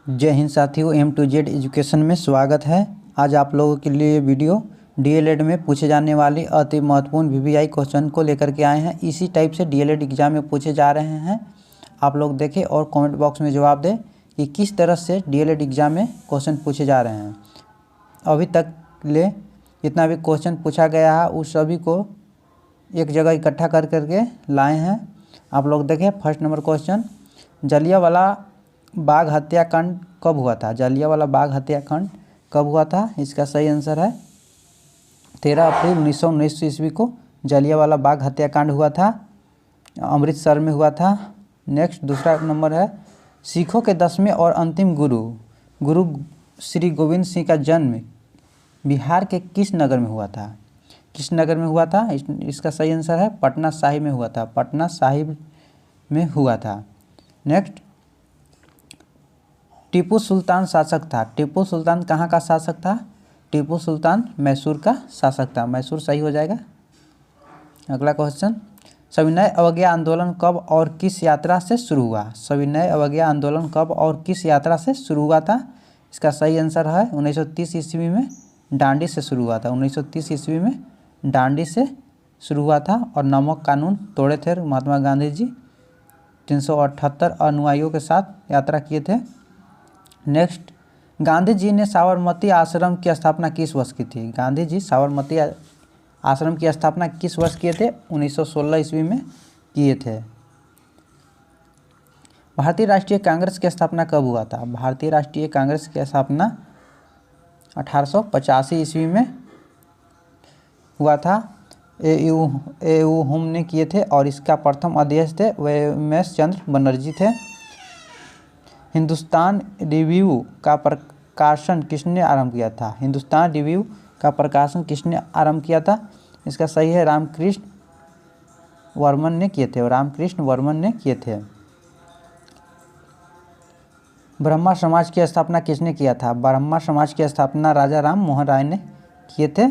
जय हिंद साथियों, M to Z education में स्वागत है। आज आप लोगों के लिए वीडियो DLED में पूछे जाने वाले अति महत्वपूर्ण VVI क्वेश्चन को लेकर के आए हैं। इसी टाइप से DLED एग्जाम में पूछे जा रहे हैं। आप लोग देखें और कमेंट बॉक्स में जवाब दें कि किस तरह से DLED एग्जाम में क्वेश्चन पूछे जा रहे हैं। अभी तक ले जितना भी क्वेश्चन पूछा गया है उस सभी को एक जगह इकट्ठा कर करके लाए हैं। आप लोग देखें first number question, Jallianwala Bagh हत्याकांड कब हुआ था? जलियांवाला बाग हत्याकांड कब हुआ था? इसका सही आंसर है 13 अप्रैल 1919 ईस्वी को जलियांवाला बाग हत्याकांड हुआ था, अमृतसर में हुआ था। नेक्स्ट दूसरा नंबर है, सिखों के 10वें और अंतिम गुरु श्री गोविंद सिंह का जन्म बिहार के किस नगर में हुआ था? किस नगर में हुआ था? इसका सही आंसर है पटना साहिब में हुआ था। पटना साहिब में हुआ था। नेक्स्ट, टीपू सुल्तान शासक था। टीपू सुल्तान कहाँ का शासक था? टीपू सुल्तान मैसूर का शासक था। मैसूर सही हो जाएगा। अगला क्वेश्चन, सविनय अवज्ञा आंदोलन कब और किस यात्रा से शुरू हुआ? सविनय अवज्ञा आंदोलन कब और किस यात्रा से शुरू हुआ था? इसका सही आंसर है 1930 ईस्वी में डांडी से शुरू हुआ था। 1930 ईस्वी में डांडी से शुरू हुआ था और नमक कानून तोड़े थे महात्मा गांधी जी। 378 अनुयायियों के साथ यात्रा किए थे। नेक्स्ट, गांधी जी ने साबरमती आश्रम की स्थापना किस वर्ष की थी? गांधी जी साबरमती आश्रम की स्थापना किस वर्ष किए थे? 1916 ईस्वी में किए थे। भारतीय राष्ट्रीय कांग्रेस की स्थापना कब हुआ था? भारतीय राष्ट्रीय कांग्रेस की स्थापना 1885 ईस्वी में हुआ था। ए.यू. होम ने किए थे और इसका प्रथम अध्यक्ष थे एम.एस. चंद्र बनर्जी थे। हिंदुस्तान रिव्यू का प्रकाशन किसने आरंभ किया था? हिंदुस्तान रिव्यू का प्रकाशन किसने आरंभ किया था? इसका सही है रामकृष्ण वर्मन ने किए थे। रामकृष्ण वर्मन ने किए थे। ब्रह्मा समाज की स्थापना किसने किया था? ब्रह्मा समाज की स्थापना राजा राम मोहन राय ने किए थे।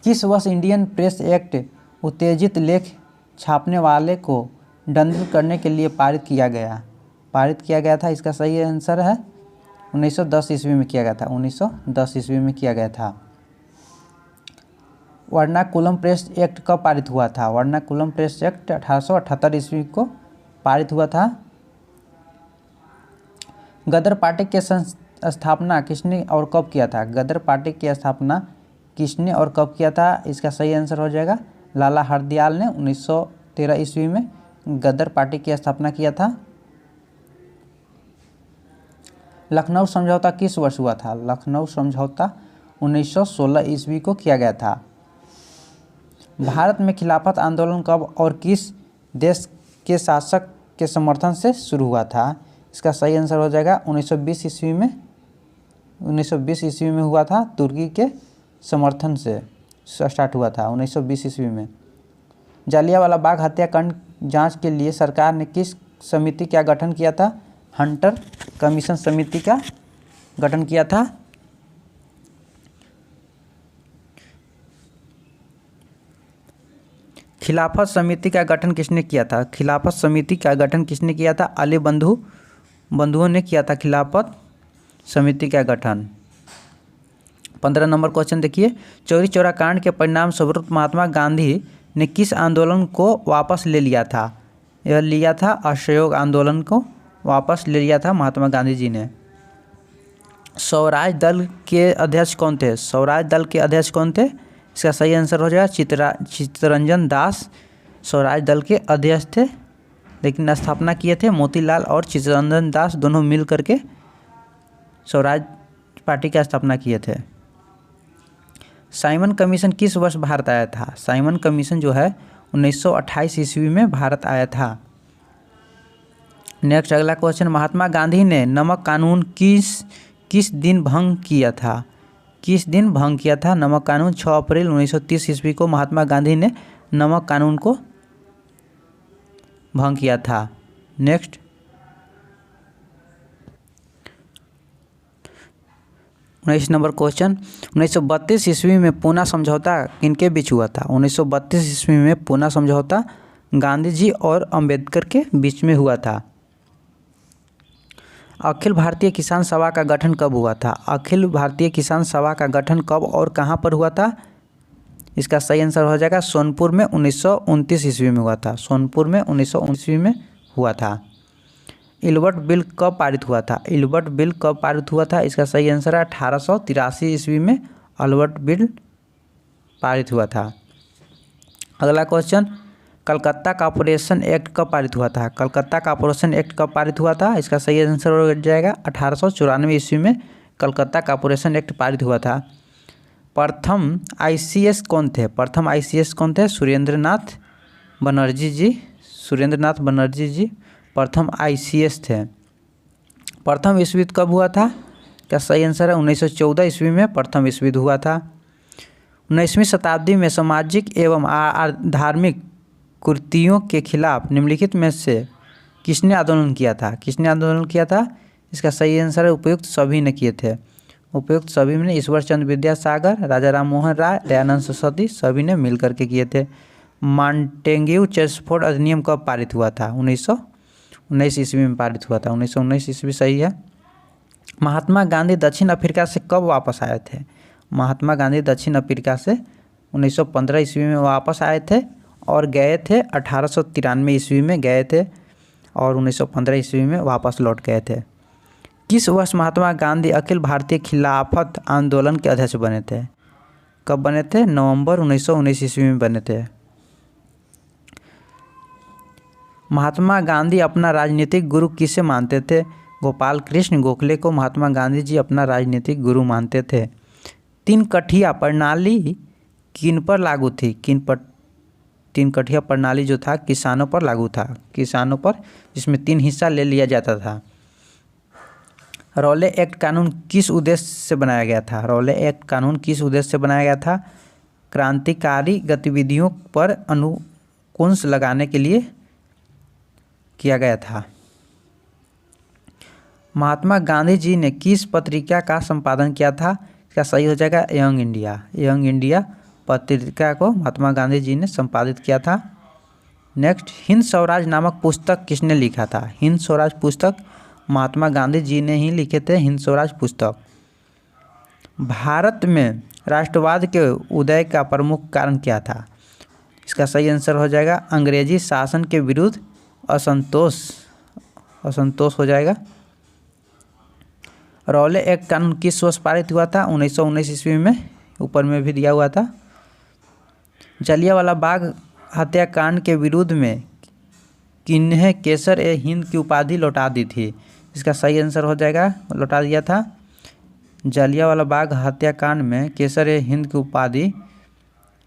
किस वर्ष इंडियन प्रेस एक्ट उत्तेजित लेख छापने वाले को दंडित करने के लिए पारित किया गया था? इसका सही आंसर है 1910 ईस्वी में किया गया था। 1910 ईस्वी में किया गया था। वर्नाकुलम प्रेस एक्ट कब पारित हुआ था? वर्नाकुलम प्रेस एक्ट 1878 ईस्वी को पारित हुआ था। गदर पार्टी की स्थापना किसने और कब किया था? गदर पार्टी की स्थापना किसने और कब किया था? इसका सही आंसर हो जाएगा लाला हरदयाल ने 1913 ईस्वी में गदर पार्टी की स्थापना किया था। लखनऊ समझौता किस वर्ष हुआ था? लखनऊ समझौता 1916 ईस्वी को किया गया था। भारत में खिलाफत आंदोलन कब और किस देश के शासक के समर्थन से शुरू हुआ था? इसका सही आंसर हो जाएगा 1920 ईस्वी में। 1920 ईस्वी में हुआ था। तुर्की के समर्थन से स्टार्ट हुआ था 1920 ईस्वी में। जलियांवाला बाग हत्याकांड जांच के लिए सरकार ने किस समिति का गठन किया था? हंटर कमीशन समिति का गठन किया था। खिलाफत समिति का गठन किसने किया था? खिलाफत समिति का गठन किसने किया था? अली बंधुओं ने किया था खिलाफत समिति का गठन। 15 नंबर क्वेश्चन देखिए, चौरी चौरा कांड के परिणाम स्वरूप महात्मा गांधी ने किस आंदोलन को वापस ले लिया था? यह लिया था असहयोग आंदोलन को वापस ले लिया था महात्मा गांधी जी ने। स्वराज दल के अध्यक्ष कौन थे? स्वराज दल के अध्यक्ष कौन थे? इसका सही आंसर हो जाएगा चित्तरंजन दास स्वराज दल के अध्यक्ष थे, लेकिन स्थापना किए थे मोतीलाल और चित्तरंजन दास दोनों मिल करके स्वराज पार्टी की स्थापना किए थे। साइमन कमीशन किस वर्ष भारत आया था? साइमन कमीशन जो है 1928 ईस्वी में भारत आया था। नेक्स्ट अगला क्वेश्चन, महात्मा गांधी ने नमक कानून किस दिन भंग किया था? किस दिन भंग किया था नमक कानून? 6 अप्रैल 1930 ईस्वी को महात्मा गांधी ने नमक कानून को भंग किया था। नेक्स्ट, 19 नंबर क्वेश्चन, 1932 ईस्वी में पूना समझौता किनके बीच हुआ था? 1932 ईस्वी में पूना समझौता गांधी जी और अंबेडकर के बीच में हुआ था। अखिल भारतीय किसान सभा का गठन कब हुआ था? अखिल भारतीय किसान सभा का गठन कब और कहाँ पर हुआ था? इसका सही आंसर हो जाएगा सोनपुर में 1929 ईस्वी में हुआ था। सोनपुर में 1929 ईस्वी में हुआ था। इल्बर्ट बिल कब पारित हुआ था? इल्बर्ट बिल कब पारित हुआ था? इसका सही आंसर है 1883 ईस्वी में इल्बर्ट बिल पारित हुआ था। अगला क्वेश्चन, कलकत्ता कॉरपोरेशन एक्ट कब पारित हुआ था? कलकत्ता कॉरपोरेशन एक्ट कब पारित हुआ था? इसका सही आंसर हो जाएगा 1894 ईस्वी में कलकत्ता कॉरपोरेशन एक्ट पारित हुआ था। प्रथम आईसीएस कौन थे? प्रथम आईसीएस कौन थे? सुरेंद्रनाथ बनर्जी जी। सुरेंद्रनाथ बनर्जी जी प्रथम आईसीएस थे। प्रथम विश्व युद्ध कब हुआ था? क्या सही आंसर है 1914 ईस्वी में प्रथम विश्व युद्ध हुआ था। 19वीं शताब्दी में सामाजिक एवं धार्मिक कुरीतियों के खिलाफ निम्नलिखित में से किसने आंदोलन किया था? किसने आंदोलन किया था? इसका सही आंसर है उपयुक्त सभी ने किए थे। उपयुक्त सभी ने ईश्वर चंद्र विद्यासागर, राजा राम मोहन राय, दयानंद सरस्वती सभी ने मिल करके किए थे। मॉन्टेग्यू चेम्सफोर्ड अधिनियम कब पारित हुआ था? 1919 ईस्वी में पारित हुआ था। 1919 ईस्वी सही है। महात्मा गांधी दक्षिण अफ्रीका से कब वापस आए थे? महात्मा गांधी दक्षिण अफ्रीका से 1915 ईस्वी में वापस आए थे और गए थे 1893 ईस्वी में गए थे और 1915 ईस्वी में वापस लौट गए थे। किस वर्ष महात्मा गांधी अखिल भारतीय खिलाफत आंदोलन के अध्यक्ष बने थे? कब बने थे? नवंबर 1919 ईस्वी में बने थे। महात्मा गांधी अपना राजनीतिक गुरु किसे मानते थे? गोपाल कृष्ण गोखले को महात्मा गांधी जी अपना राजनीतिक गुरु मानते थे। तीन कठिया प्रणाली किन पर लागू थी? तीन कठिया प्रणाली जो था किसानों पर लागू था। किसानों पर, जिसमें 3 हिस्सा ले लिया जाता था। रौले एक्ट कानून किस उद्देश्य से बनाया गया था? रौले एक्ट कानून किस उद्देश्य से बनाया गया था? क्रांतिकारी गतिविधियों पर अंकुश लगाने के लिए किया गया था। महात्मा गांधी जी ने किस पत्रिका का संपादन किया था? इसका सही हो जाएगा यंग इंडिया। यंग इंडिया पत्रिका को महात्मा गांधी जी ने संपादित किया था। नेक्स्ट, हिंद स्वराज नामक पुस्तक किसने लिखा था? हिंद स्वराज पुस्तक महात्मा गांधी जी ने ही लिखे थे। हिंद स्वराज पुस्तक। भारत में राष्ट्रवाद के उदय का प्रमुख कारण क्या था? इसका सही आंसर हो जाएगा अंग्रेजी शासन के विरुद्ध असंतोष हो जाएगा। रौले एक्ट कानून किस वर्ष पारित हुआ था? 1919 ईस्वी में, ऊपर में भी दिया हुआ था। जलियांवाला बाग हत्याकांड के विरुद्ध में किन्हें केसर ए हिंद की उपाधि लौटा दी थी? इसका सही आंसर हो जाएगा, लौटा दिया था। जलियांवाला बाग हत्याकांड में केसर ए हिंद की उपाधि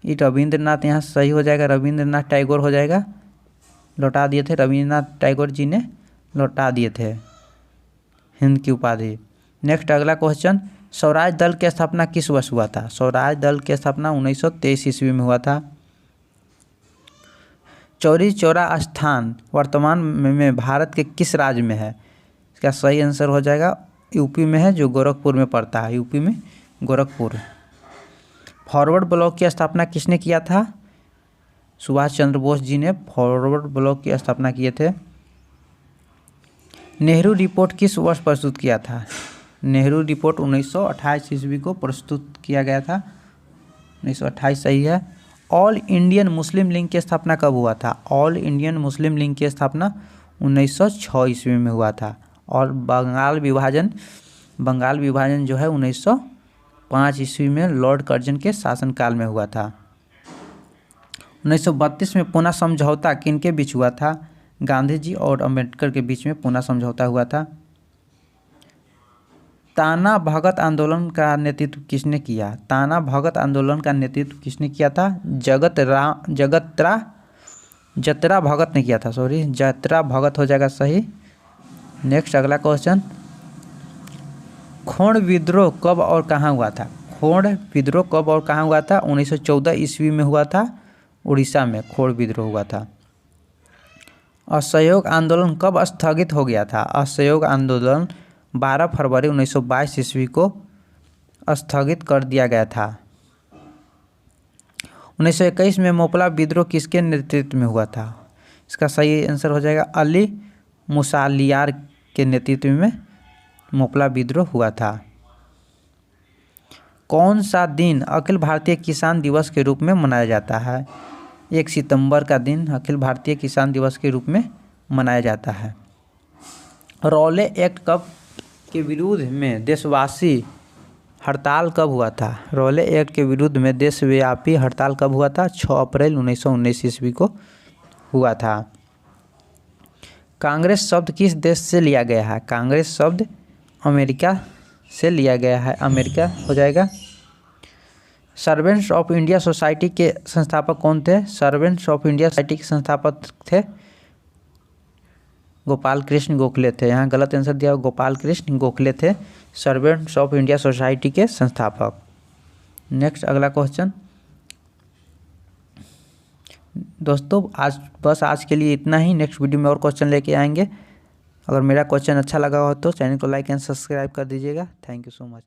रविंद्रनाथ, यहाँ सही हो जाएगा रविंद्रनाथ टैगोर हो जाएगा, लौटा दिए थे। रविंद्रनाथ टैगोर जी ने लौटा दिए थे हिंद की उपाधि। नेक्स्ट अगला क्वेश्चन, स्वराज दल की स्थापना किस वर्ष हुआ था? स्वराज दल की स्थापना 1923 ईस्वी में हुआ था। चौरी चौरा स्थान वर्तमान में भारत के किस राज्य में है? इसका सही आंसर हो जाएगा यूपी में है, जो गोरखपुर में पड़ता है। यूपी में गोरखपुर। फॉरवर्ड ब्लॉक की स्थापना किसने किया था? सुभाष चंद्र बोस जी ने फॉरवर्ड ब्लॉक की स्थापना किए थे। नेहरू रिपोर्ट किस वर्ष प्रस्तुत किया था? नेहरू रिपोर्ट 1928 ईस्वी को प्रस्तुत किया गया था। 1928 सही है। ऑल इंडियन मुस्लिम लीग की स्थापना कब हुआ था? ऑल इंडियन मुस्लिम लीग की स्थापना 1906 ईस्वी में हुआ था। और बंगाल विभाजन जो है 1905 ईस्वी में लॉर्ड कर्जन के शासनकाल में हुआ था। 1932 में पूना समझौता किनके बीच हुआ था? गांधी जी और अंबेडकर के बीच में पूना समझौता हुआ था। ताना भगत आंदोलन का नेतृत्व किसने किया? ताना भगत आंदोलन का नेतृत्व किसने किया था? जतरा भगत ने किया था। जतरा भगत हो जाएगा सही। नेक्स्ट अगला क्वेश्चन, खोड़ विद्रोह कब और कहाँ हुआ था? खोड़ विद्रोह कब और कहाँ हुआ था? 1914 ईस्वी में हुआ था। उड़ीसा में खोड़ विद्रोह हुआ था। असहयोग आंदोलन कब स्थगित हो गया था? असहयोग आंदोलन 12 फरवरी 1922 ईस्वी को स्थगित कर दिया गया था। 1921 में मोपला विद्रोह किसके नेतृत्व में हुआ था? इसका सही आंसर हो जाएगा अली मुसालियार के नेतृत्व में मोपला विद्रोह हुआ था। कौन सा दिन अखिल भारतीय किसान दिवस के रूप में मनाया जाता है? 1 सितंबर का दिन अखिल भारतीय किसान दिवस के रूप में मनाया जाता है। रॉले एक्ट कब के विरुद्ध में देशवासी हड़ताल कब हुआ था? रॉले एक्ट के विरुद्ध में देशव्यापी हड़ताल कब हुआ था? 6 अप्रैल 1919 ईस्वी को हुआ था। कांग्रेस शब्द किस देश से लिया गया है? कांग्रेस शब्द अमेरिका से लिया गया है, अमेरिका हो जाएगा। सर्वेंट्स ऑफ इंडिया सोसाइटी के संस्थापक कौन थे? सर्वेंट्स ऑफ इंडिया सोसाइटी के संस्थापक थे गोपाल कृष्ण गोखले थे। यहाँ गलत आंसर दिया, गोपाल कृष्ण गोखले थे सर्वेंट्स ऑफ इंडिया सोसाइटी के संस्थापक। नेक्स्ट अगला क्वेश्चन। दोस्तों आज के लिए इतना ही। नेक्स्ट वीडियो में और क्वेश्चन लेके आएंगे। अगर मेरा क्वेश्चन अच्छा लगा हो तो चैनल को लाइक एंड सब्सक्राइब कर दीजिएगा। Thank you so much.